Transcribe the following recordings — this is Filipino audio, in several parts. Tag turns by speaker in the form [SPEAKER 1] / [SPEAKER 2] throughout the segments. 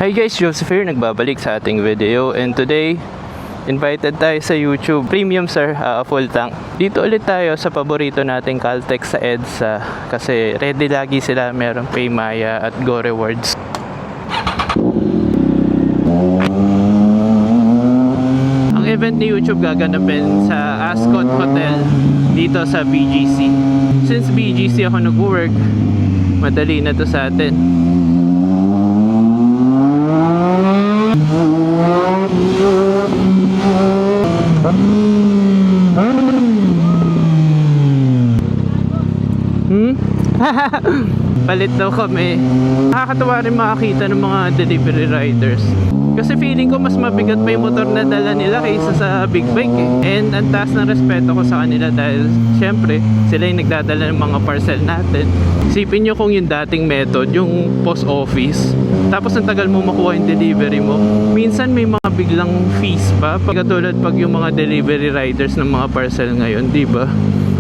[SPEAKER 1] Hi guys, Joseph here, nagbabalik sa ating video, and today invited tayo sa YouTube Premium Sir, full tank. Dito ulit tayo sa paborito nating Caltex sa EDSA kasi ready lagi sila, meron Paymaya at Go Rewards. Ang event ni YouTube gaganapin sa Ascot Hotel dito sa BGC. Since BGC ako nag-work, madali na to sa atin. Palit daw kami. Nakakatawa rin makakita ng mga delivery riders. Kasi feeling ko mas mabigat pa yung motor na dala nila kaysa sa big bike eh. And ang taas ng respeto ko sa kanila dahil syempre sila yung nagdadala ng mga parcel natin. Isipin nyo kung yung dating method, yung post office, tapos ang tagal mo makuha yung delivery mo. Minsan may mga biglang fees pa, katulad pag yung mga delivery riders ng mga parcel ngayon, di ba?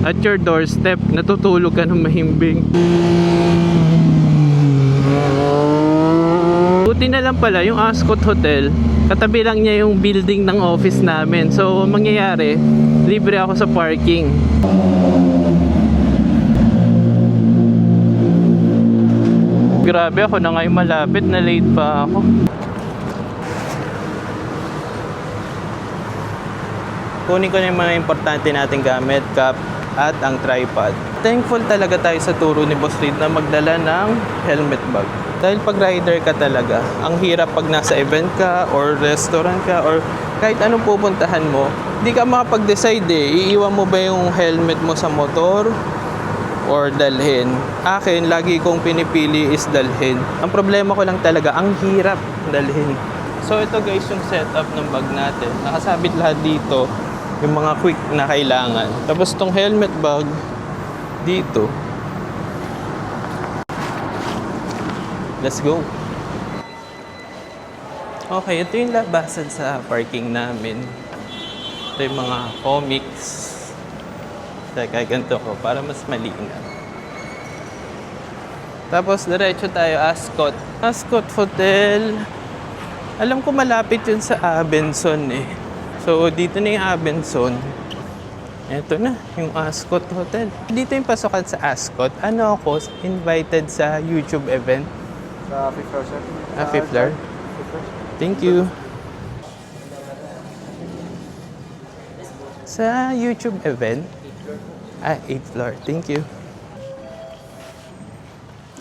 [SPEAKER 1] At your doorstep, natutulog ka ng mahimbing. Buti na lang pala yung Ascot Hotel, katabi lang niya yung building ng office namin. So mangyayari, libre ako sa parking. Grabe, ako na ngayon malapit, na late pa ako. Kunin ko na yung mga importante nating gamit, cup at ang tripod. Thankful talaga tayo sa turo ni Boss Reed na magdala ng helmet bag. Dahil pag rider ka talaga, ang hirap pag nasa event ka or restaurant ka or kahit anong pupuntahan mo, hindi ka makapag-decide eh. Iiwan mo ba yung helmet mo sa motor or dalhin? Akin, lagi kong pinipili is dalhin. Ang problema ko lang talaga, ang hirap dalhin. So ito guys yung setup ng bag natin. Nakasabit lahat dito yung mga quick na kailangan. Tapos tong helmet bag dito. Let's go. Okay, ito yung labasan sa parking namin. Ito yung mga comics. Teka, ganito ko para mas malinaw. Tapos diretso tayo Ascot. Ascot Hotel. Alam ko malapit yun sa Abenson eh. So dito na yung Abenson. Ito na, yung Ascot Hotel. Dito yung pasokan sa Ascot. Ano ako, invited sa YouTube event.
[SPEAKER 2] Sa 5th floor, sir.
[SPEAKER 1] 5th floor? Thank you. Sa YouTube event? 8th floor. Thank you.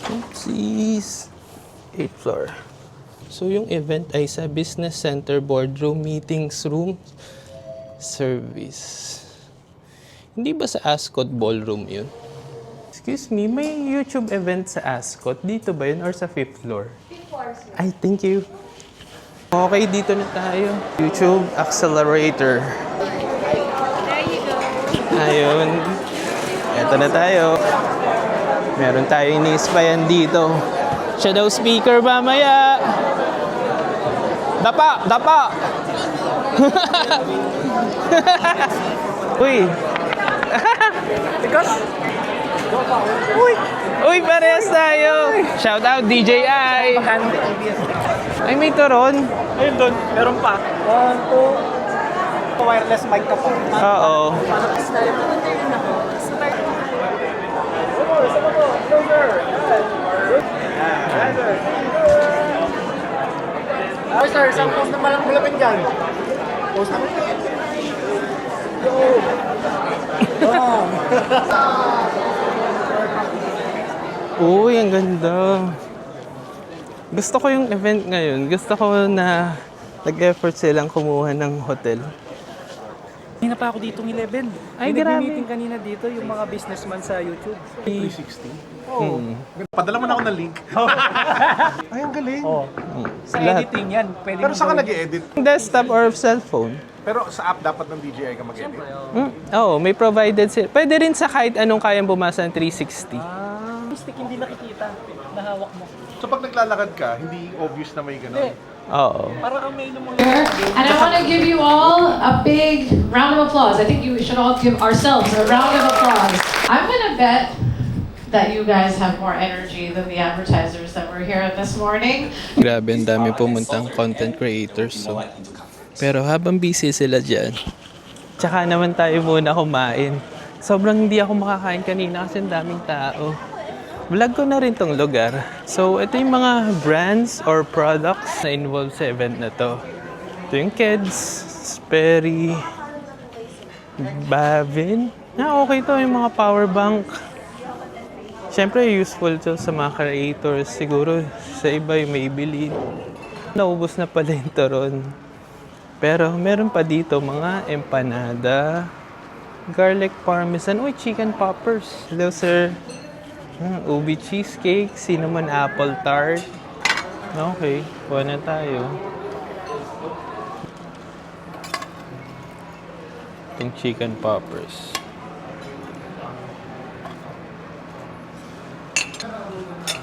[SPEAKER 1] Oopsies. 8th floor. So, yung event ay sa Business Center Boardroom Meetings Room Service. Hindi ba sa Ascot Ballroom yun? Excuse me, may YouTube event sa Ascot. Dito ba yun or sa 5th floor? 5th floor, sir. Ay, thank you. Okay, dito na tayo. YouTube Accelerator.
[SPEAKER 3] There you go.
[SPEAKER 1] Ayun. Eto na tayo. Meron tayo ini-spyan dito. Siya daw speaker mamaya. Dapa! Dapa! Uy!
[SPEAKER 2] Because?
[SPEAKER 1] Uy, parehas tayo! Shout out DJI! Ay, may turon.
[SPEAKER 2] Ayun doon, meron pa. 1, 2. Wireless mic ka pa.
[SPEAKER 1] Oo.
[SPEAKER 2] Ay, sir, isang post na malang bulapin dyan. Post na.
[SPEAKER 1] Uy, ang ganda. Gusto ko yung event ngayon. Gusto ko na nag-effort silang kumuha ng hotel.
[SPEAKER 4] Kanina pa ako dito ng 11.
[SPEAKER 1] Ay,
[SPEAKER 4] May
[SPEAKER 1] grabe.
[SPEAKER 4] nag-meeting kanina dito yung mga businessman sa YouTube.
[SPEAKER 2] 360. Oo. Padala mo na ako ng link. Ay, ang galing.
[SPEAKER 4] Oh. Sa
[SPEAKER 1] Lahat.
[SPEAKER 4] editing yan. Pwede
[SPEAKER 2] Pero
[SPEAKER 4] mo
[SPEAKER 2] saan ka
[SPEAKER 4] gawin.
[SPEAKER 2] nag-i-edit?
[SPEAKER 1] Desktop or cellphone?
[SPEAKER 2] Pero sa app dapat ng DJI ka mag-edit.
[SPEAKER 1] Oo, may provided sila. Pwede rin sa kahit anong kayang bumasa ng 360.
[SPEAKER 4] Yung stick hindi nakikita na hawak mo.
[SPEAKER 2] So pag naglalakad ka, hindi obvious na may gano'n.
[SPEAKER 1] Oo.
[SPEAKER 4] Para kang may lumulong.
[SPEAKER 3] And I want to give you all a big round of applause. I think you should all give ourselves a round of applause. I'm going to bet that you guys have more energy than the advertisers that were here this morning.
[SPEAKER 1] Grabe, ang dami pumuntang content creators. So. Pero habang busy sila dyan, tsaka naman tayo muna kumain. Sobrang hindi ako makakain kanina kasi ang daming tao. Vlog ko na rin tong lugar. So, ito yung mga brands or products na involved sa event na to. Ito yung Keds, Sperry, Bavin. Okay to, yung mga power bank. Siyempre, useful to sa mga creators. Siguro sa iba yung Maybelline. Naubos na pala yung turon. Pero meron pa dito mga empanada, garlic parmesan, chicken poppers. Hello, sir. Ubi cheesecake, cinnamon apple tart. Okay, kuha na tayo. Itong chicken poppers.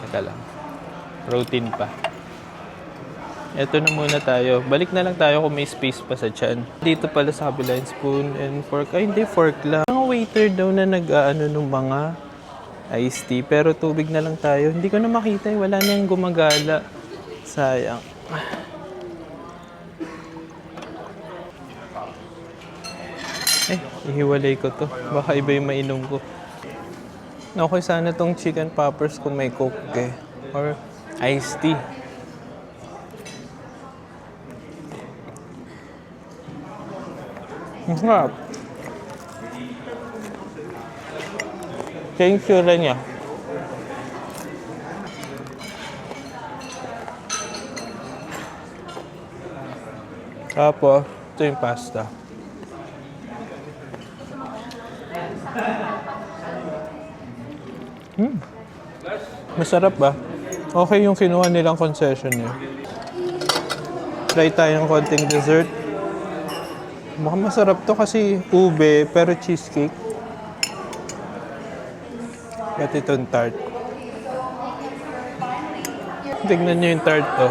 [SPEAKER 1] Teka lang. Protein pa. Ito na muna tayo. Balik na lang tayo kung may space pa sa tiyan. Dito pala sa kabila yung spoon and fork. Ay, hindi, fork lang. Mga waiter daw na nag-ano ng mga iced tea. Pero tubig na lang tayo. Hindi ko na makita. Wala na yung gumagala. Sayang. Ihiwalay ko to. Baka iba yung mainom ko. Okay, sana tong chicken poppers kung may coke or iced tea. Ang sarap. Kaya yung sura niya. Tapos, ito yung pasta. Masarap ba? Okay yung kinuha nilang concession niya. Try tayong konting dessert. Mukhang masarap to kasi ube pero cheesecake. At itong tart. Tignan nyo yung tart to.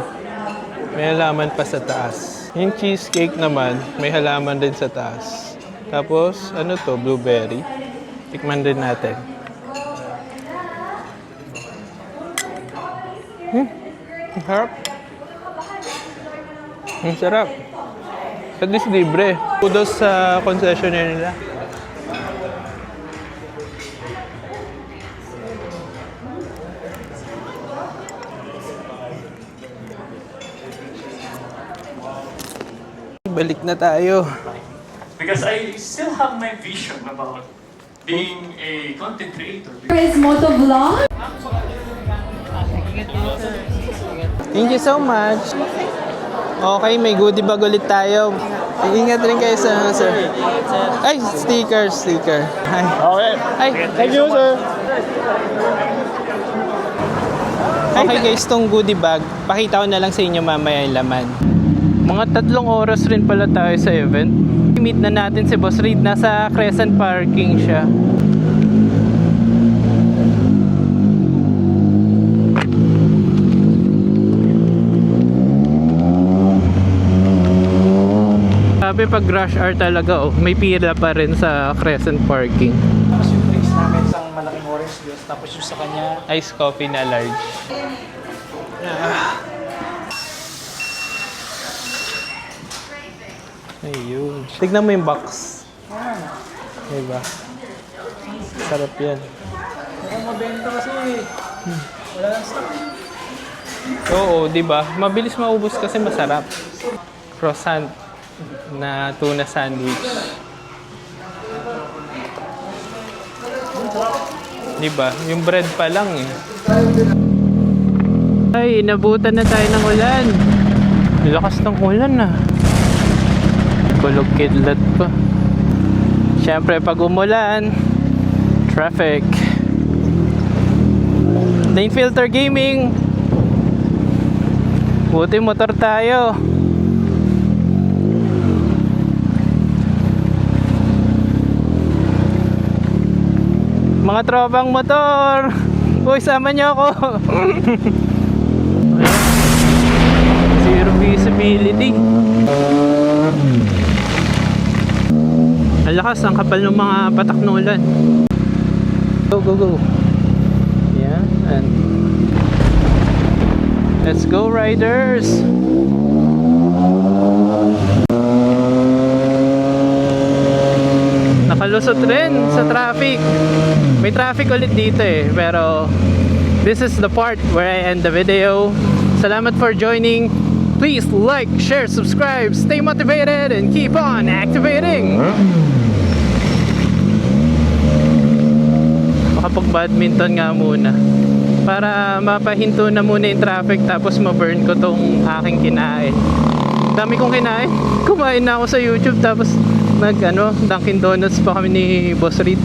[SPEAKER 1] May halaman pa sa taas. Yung cheesecake naman, may halaman din sa taas. Tapos, ano to? Blueberry. Tikman din natin. Ang sarap. Ang sarap. At least libre. Kudos sa concessionaire nila. Balik na tayo.
[SPEAKER 5] Because I still have my vision about being a content creator.
[SPEAKER 3] Is Motovlog?
[SPEAKER 1] Thank you so much. Okay, may goodie bag ulit tayo. Ingat rin kayo sa sir. Ay, sticker. Hi.
[SPEAKER 2] Okay.
[SPEAKER 1] Ay, thank you, sir. Okay guys, tong goodie bag, pakita ko na lang sa inyo mamaya yung laman. Mga 3 oras rin pala tayo sa event. Meet na natin si Boss Reed. Nasa Crescent Parking siya. Sabi pag rush hour talaga, may pila pa rin sa Crescent Parking.
[SPEAKER 4] Tapos yung drinks namin, isang malaking orange juice. Tapos yung sa kanya,
[SPEAKER 1] Ice coffee na large. Ayun. Tignan mo yung box. Diba? Sarap yan.
[SPEAKER 4] mukhang mabenta kasi wala lang stock.
[SPEAKER 1] Oo, diba? Mabilis maubos kasi masarap. Croissant na tuna sandwich. Diba? Yung bread pa lang eh. Ay, inabutan na tayo ng ulan. Lakas ng ulan ah. Kulog kidlat pa. Siyempre pag umulan, traffic. Lane Filter Gaming. Buti motor tayo. Mga tropang motor. Uy, sama niyo ako. Zero visibility. Ang lakas, ang kapal ng mga patak ng ulan. Go, go, go. Ayan. Let's go, riders! Nakalusot rin sa traffic. May traffic ulit dito eh, pero this is the part where I end the video. Salamat for joining. Please like, share, subscribe, stay motivated, and keep on activating. Makapag-badminton nga muna para mapahinto na muna yung traffic, tapos ma-burn ko tong aking kinain. Dami kong kinain. Kumain na ako sa YouTube, tapos Dunkin Donuts pa kami ni Boss Reed.